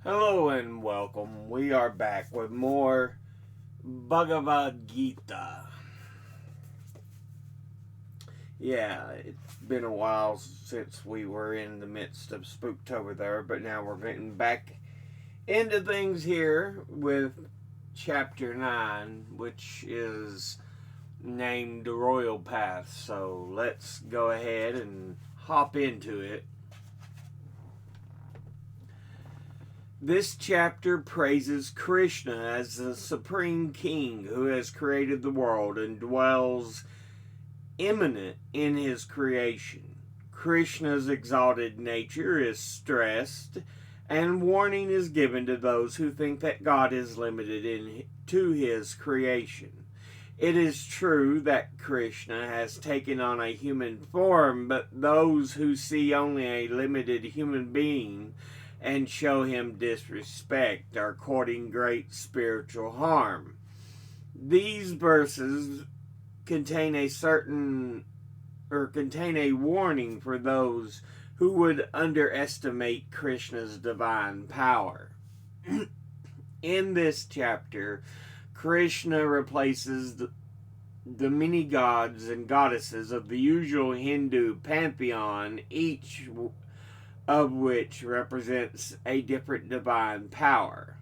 Hello and welcome. We are back with more Bhagavad Gita. Yeah, it's been a while since we were in the midst of Spooktober there, but now we're getting back into things here with chapter 9, which is named the Royal Path. So let's go ahead and hop into it. This chapter praises Krishna as the Supreme King who has created the world and dwells immanent in his creation. Krishna's exalted nature is stressed, and warning is given to those who think that God is limited to his creation. It is true that Krishna has taken on a human form, but those who see only a limited human being and show him disrespect are courting great spiritual harm. These verses contain a warning for those who would underestimate Krishna's divine power. In this chapter, Krishna replaces the many gods and goddesses of the usual Hindu pantheon, each of which represents a different divine power.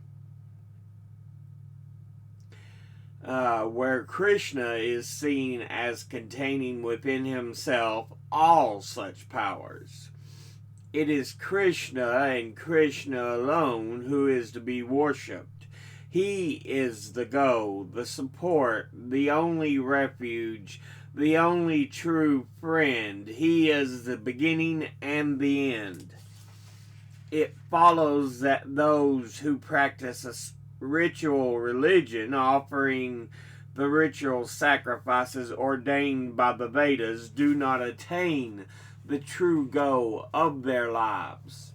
Where Krishna is seen as containing within himself all such powers. It is Krishna and Krishna alone who is to be worshipped. He is the goal, the support, the only refuge, the only true friend. He is the beginning and the end. It follows that those who practice a ritual religion, offering the ritual sacrifices ordained by the Vedas, do not attain the true goal of their lives.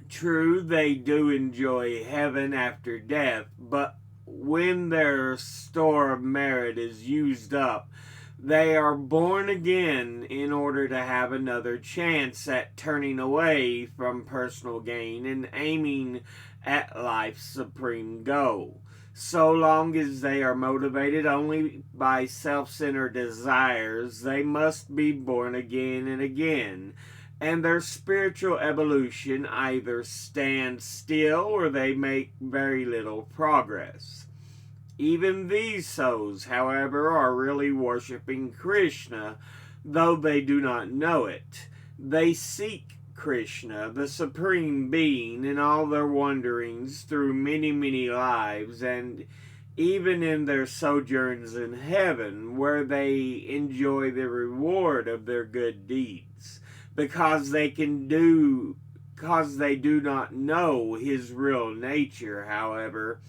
True, they do enjoy heaven after death, but when their store of merit is used up, they are born again in order to have another chance at turning away from personal gain and aiming at life's supreme goal. So long as they are motivated only by self-centered desires, they must be born again and again, and their spiritual evolution either stands still or they make very little progress. Even these souls, however, are really worshiping Krishna, though they do not know it. They seek Krishna, the Supreme Being, in all their wanderings through many, many lives, and even in their sojourns in heaven, where they enjoy the reward of their good deeds, because they do not know his real nature. However,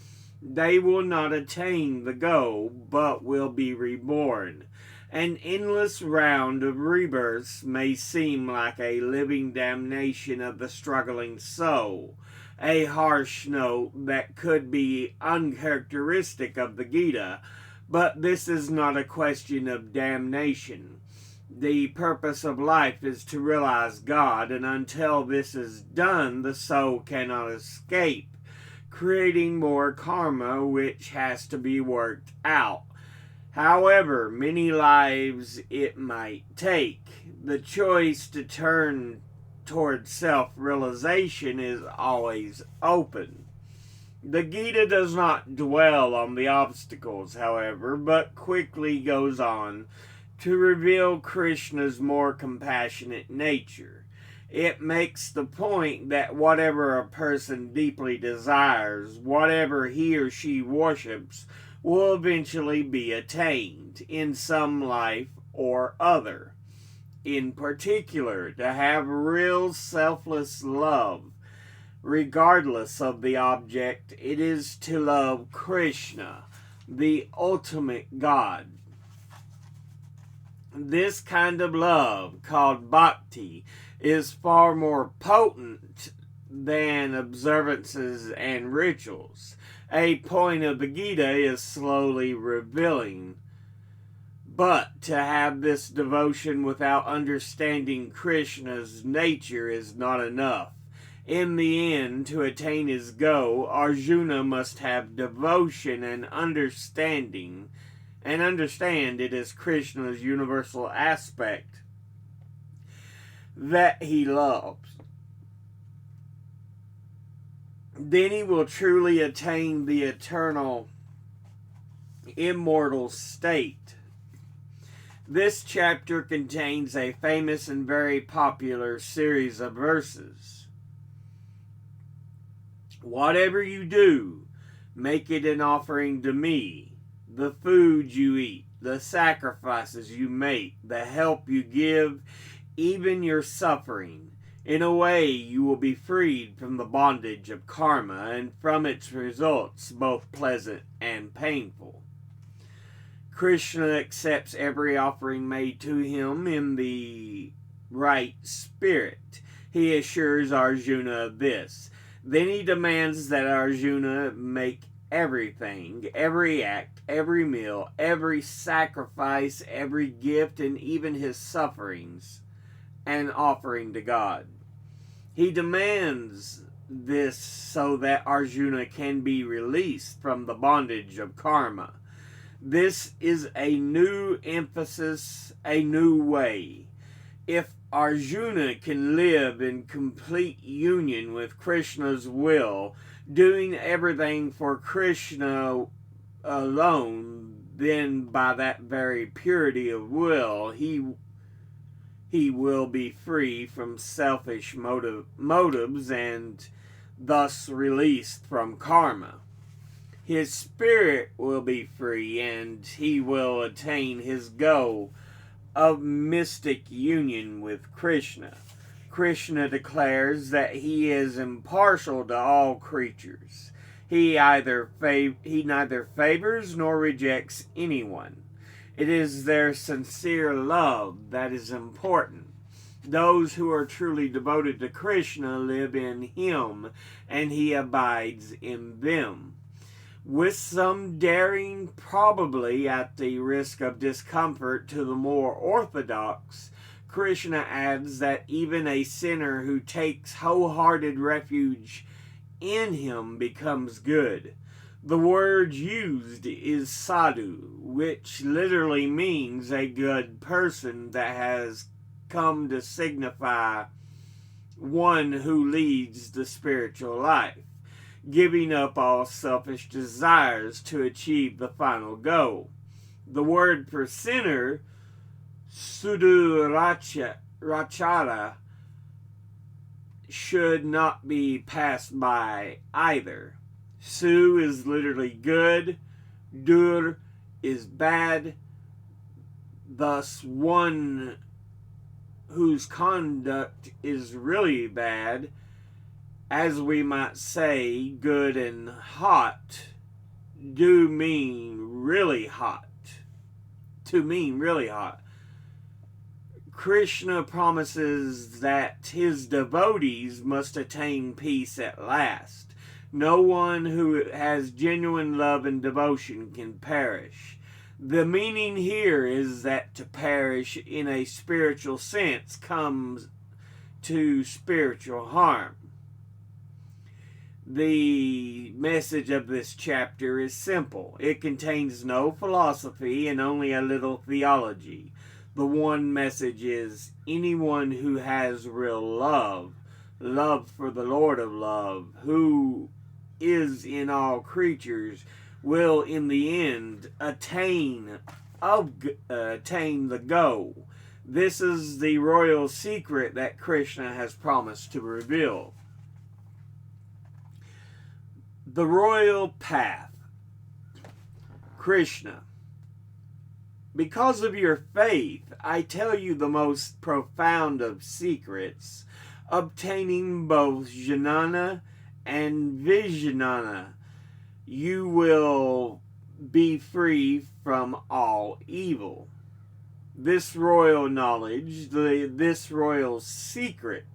they will not attain the goal, but will be reborn. An endless round of rebirths may seem like a living damnation of the struggling soul, a harsh note that could be uncharacteristic of the Gita, but this is not a question of damnation. The purpose of life is to realize God, and until this is done, the soul cannot escape, creating more karma which has to be worked out. However many lives it might take, the choice to turn toward self-realization is always open. The Gita does not dwell on the obstacles, however, but quickly goes on to reveal Krishna's more compassionate nature. It makes the point that whatever a person deeply desires, whatever he or she worships, will eventually be attained in some life or other. In particular, to have real selfless love, regardless of the object, it is to love Krishna, the ultimate God. This kind of love, called bhakti, is far more potent than observances and rituals. A point of the Gita is slowly revealing. But to have this devotion without understanding Krishna's nature is not enough. In the end, to attain his goal, Arjuna must have devotion and understanding, and understand it as Krishna's universal aspect that he loves. Then he will truly attain the eternal, immortal state. This chapter contains a famous and very popular series of verses. Whatever you do, make it an offering to me. The food you eat, the sacrifices you make, the help you give, even your suffering. In a way, you will be freed from the bondage of karma and from its results, both pleasant and painful. Krishna accepts every offering made to him in the right spirit. He assures Arjuna of this. Then he demands that Arjuna make everything, every act, every meal, every sacrifice, every gift, and even his sufferings, an offering to God. He demands this so that Arjuna can be released from the bondage of karma. This is a new emphasis, a new way. If Arjuna can live in complete union with Krishna's will, doing everything for Krishna alone, then by that very purity of will, he will be free from selfish motives and thus released from karma. His spirit will be free and he will attain his goal of mystic union with Krishna. Krishna declares that he is impartial to all creatures. He neither favors nor rejects anyone. It is their sincere love that is important. Those who are truly devoted to Krishna live in him, and he abides in them. With some daring, probably at the risk of discomfort to the more orthodox, Krishna adds that even a sinner who takes wholehearted refuge in him becomes good. The word used is sadhu, which literally means a good person that has come to signify one who leads the spiritual life, giving up all selfish desires to achieve the final goal. The word for sinner, sudurachara, should not be passed by either. Su is literally good, dur is bad, thus one whose conduct is really bad, as we might say, good and hot, do mean really hot. To mean really hot. Krishna promises that his devotees must attain peace at last. No one who has genuine love and devotion can perish. The meaning here is that to perish in a spiritual sense comes to spiritual harm. The message of this chapter is simple. It contains no philosophy and only a little theology. The one message is anyone who has real love, love for the Lord of love, who is in all creatures, will in the end attain the goal. This is the royal secret that Krishna has promised to reveal. The royal path. Krishna. Because of your faith, I tell you the most profound of secrets, obtaining both jnana and vijnana. You will be free from all evil. This royal knowledge, this royal secret,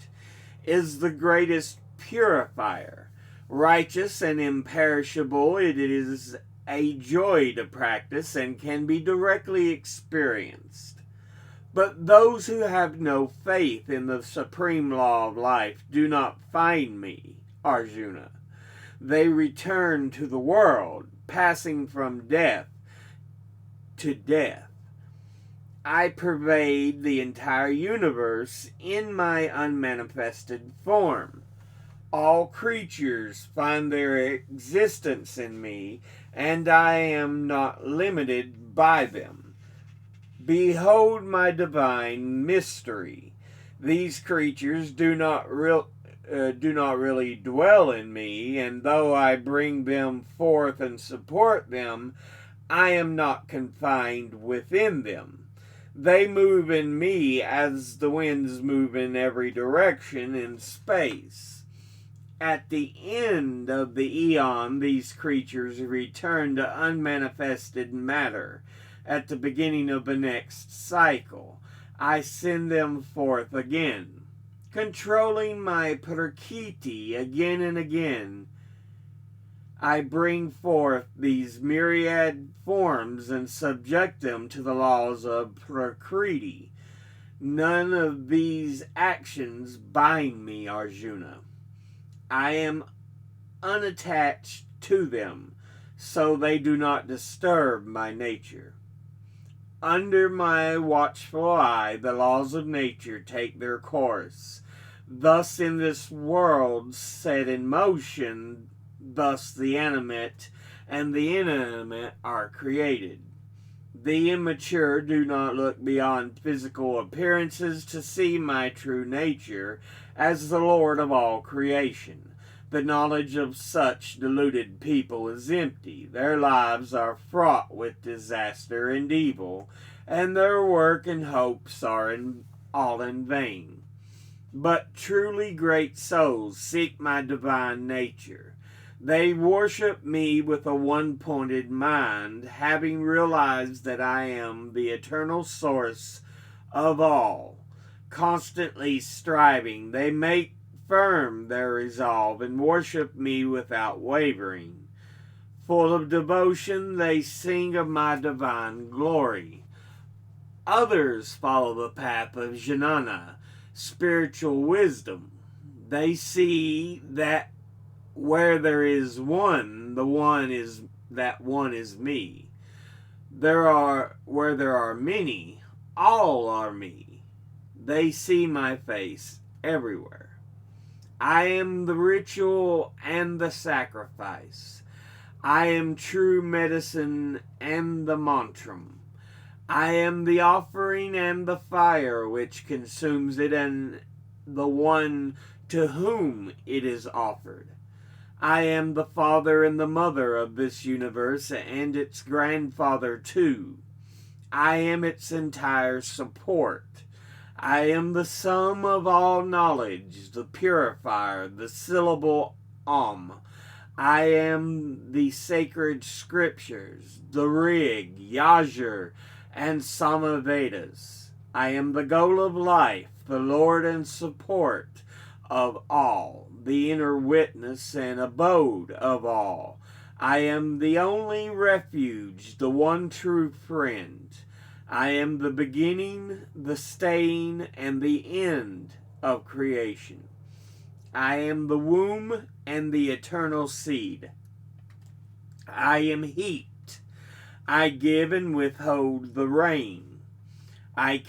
is the greatest purifier. Righteous and imperishable, it is a joy to practice and can be directly experienced. But those who have no faith in the supreme law of life do not find me, Arjuna. They return to the world, passing from death to death. I pervade the entire universe in my unmanifested form. All creatures find their existence in me, and I am not limited by them. Behold my divine mystery. These creatures do not really dwell in me, and though I bring them forth and support them, I am not confined within them. They move in me as the winds move in every direction in space. At the end of the eon, these creatures return to unmanifested matter. At the beginning of the next cycle, I send them forth again, controlling my prakriti again and again. I bring forth these myriad forms and subject them to the laws of prakriti. None of these actions bind me, Arjuna. I am unattached to them, so they do not disturb my nature. Under my watchful eye, the laws of nature take their course. Thus in this world set in motion, thus the animate and the inanimate are created. The immature do not look beyond physical appearances to see my true nature as the Lord of all creation. The knowledge of such deluded people is empty. Their lives are fraught with disaster and evil, and their work and hopes are all in vain. But truly great souls seek my divine nature. They worship me with a one-pointed mind, having realized that I am the eternal source of all. Constantly striving, they make firm their resolve and worship me without wavering. Full of devotion, they sing of my divine glory. Others follow the path of jnana, spiritual wisdom. They see that where there is one, that one is me. Where there are many, all are me. They see my face everywhere. I am the ritual and the sacrifice. I am true medicine and the mantram. I am the offering and the fire which consumes it and the one to whom it is offered. I am the father and the mother of this universe and its grandfather too. I am its entire support. I am the sum of all knowledge, the purifier, the syllable Om. I am the sacred scriptures, the Rig, Yajur, and Samavedas. I am the goal of life, the Lord and support of all, the inner witness and abode of all. I am the only refuge, the one true friend. I am the beginning, the staying, and the end of creation. I am the womb and the eternal seed. I am heat. I give and withhold the rain. I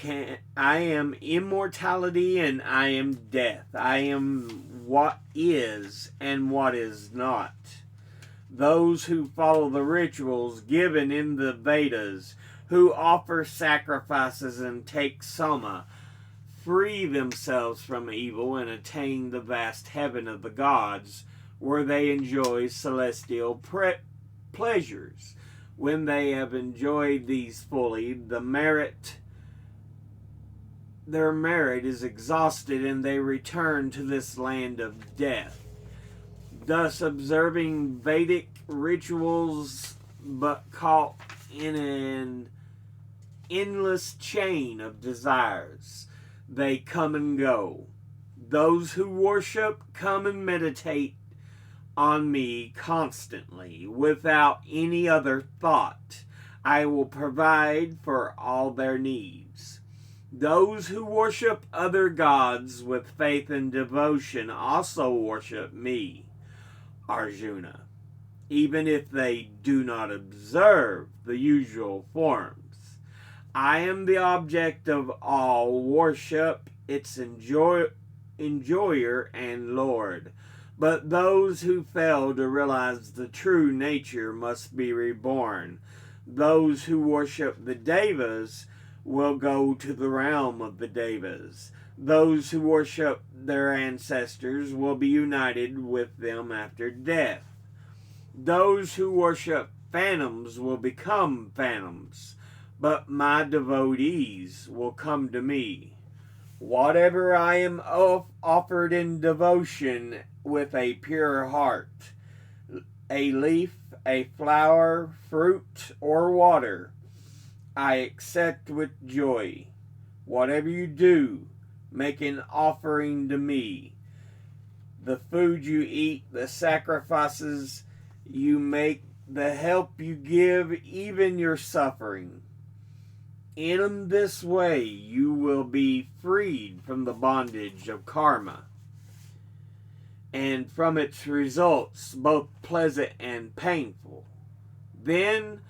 am immortality and I am death. I am what is and what is not. Those who follow the rituals given in the Vedas, who offer sacrifices and take soma, free themselves from evil and attain the vast heaven of the gods, where they enjoy celestial pleasures. When they have enjoyed these fully, their merit is exhausted and they return to this land of death. Thus, observing Vedic rituals but caught in an endless chain of desires, they come and go. Those who worship come and meditate on me constantly, without any other thought. I will provide for all their needs. Those who worship other gods with faith and devotion also worship me, Arjuna, even if they do not observe the usual forms. I am the object of all worship, its enjoyer and Lord. But those who fail to realize the true nature must be reborn. Those who worship the devas will go to the realm of the devas. Those who worship their ancestors will be united with them after death. Those who worship phantoms will become phantoms, but my devotees will come to me. Whatever I am offered in devotion with a pure heart, a leaf, a flower, fruit, or water, I accept with joy. Whatever you do, make an offering to me. The food you eat, the sacrifices you make, the help you give, even your suffering. In this way, you will be freed from the bondage of karma and from its results, both pleasant and painful. Then,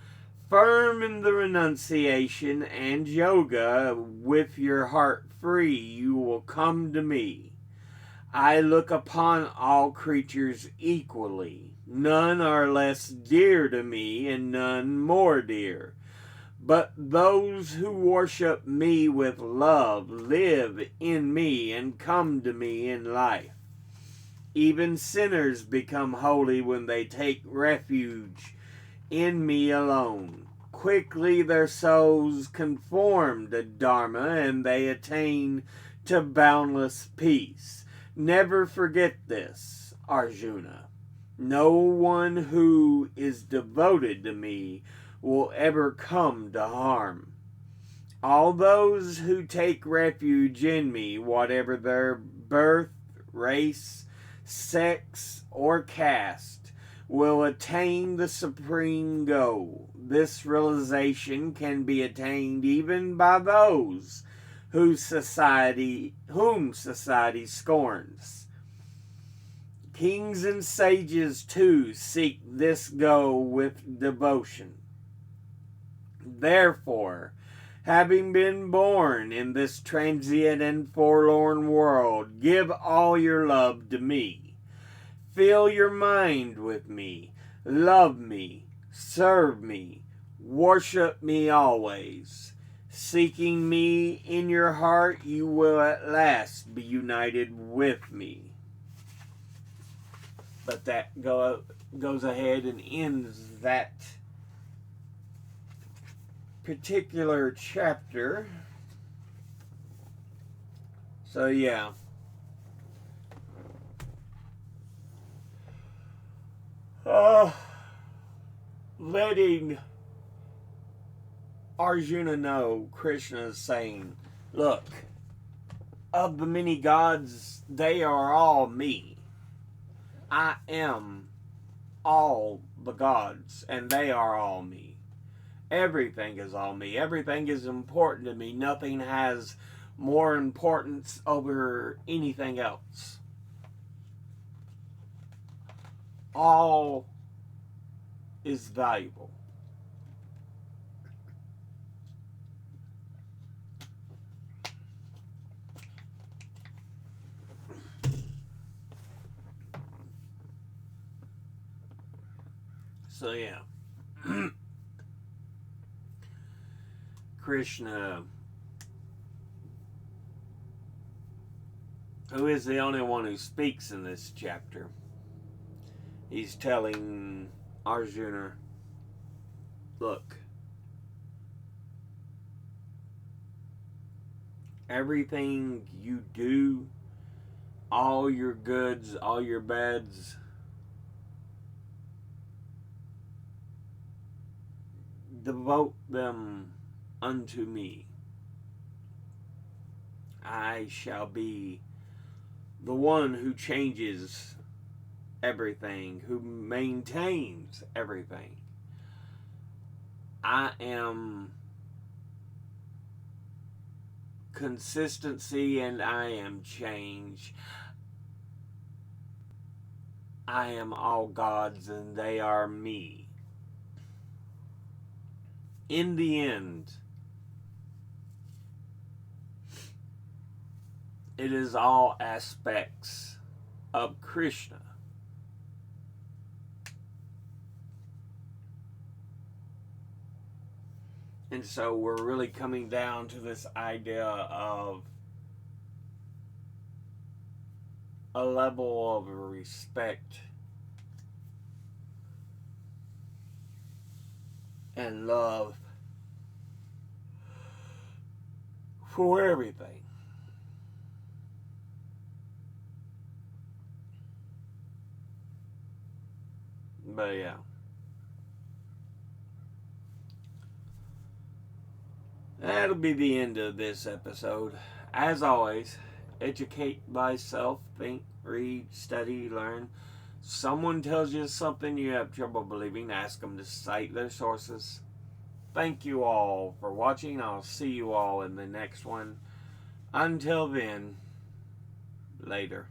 firm in the renunciation and yoga, with your heart free, you will come to me. I look upon all creatures equally. None are less dear to me, and none more dear. But those who worship me with love live in me and come to me in life. Even sinners become holy when they take refuge in me alone. Quickly their souls conform to Dharma and they attain to boundless peace. Never forget this, Arjuna. No one who is devoted to me will ever come to harm. All those who take refuge in me, whatever their birth, race, sex, or caste, will attain the supreme goal. This realization can be attained even by those whom society scorns. Kings and sages too seek this goal with devotion. Therefore, having been born in this transient and forlorn world, give all your love to me. Fill your mind with me. Love me. Serve me. Worship me always. Seeking me in your heart, you will at last be united with me. But that goes ahead and ends that particular chapter. So yeah. Letting Arjuna know, Krishna is saying, look, of the many gods, they are all me. I am all the gods, and they are all me. Everything is all me. Everything is important to me. Nothing has more importance over anything else. All is valuable. So yeah. Krishna, who is the only one who speaks in this chapter, he's telling Arjuna, look, everything you do, all your goods, all your bads, devote them unto me. I shall be the one who changes everything, who maintains everything. I am consistency and I am change. I am all gods and they are me. In the end, it is all aspects of Krishna. And so we're really coming down to this idea of a level of respect and love for everything. But yeah. That'll be the end of this episode. As always, educate thyself, think, read, study, learn. Someone tells you something you have trouble believing, ask them to cite their sources. Thank you all for watching. I'll see you all in the next one. Until then, later.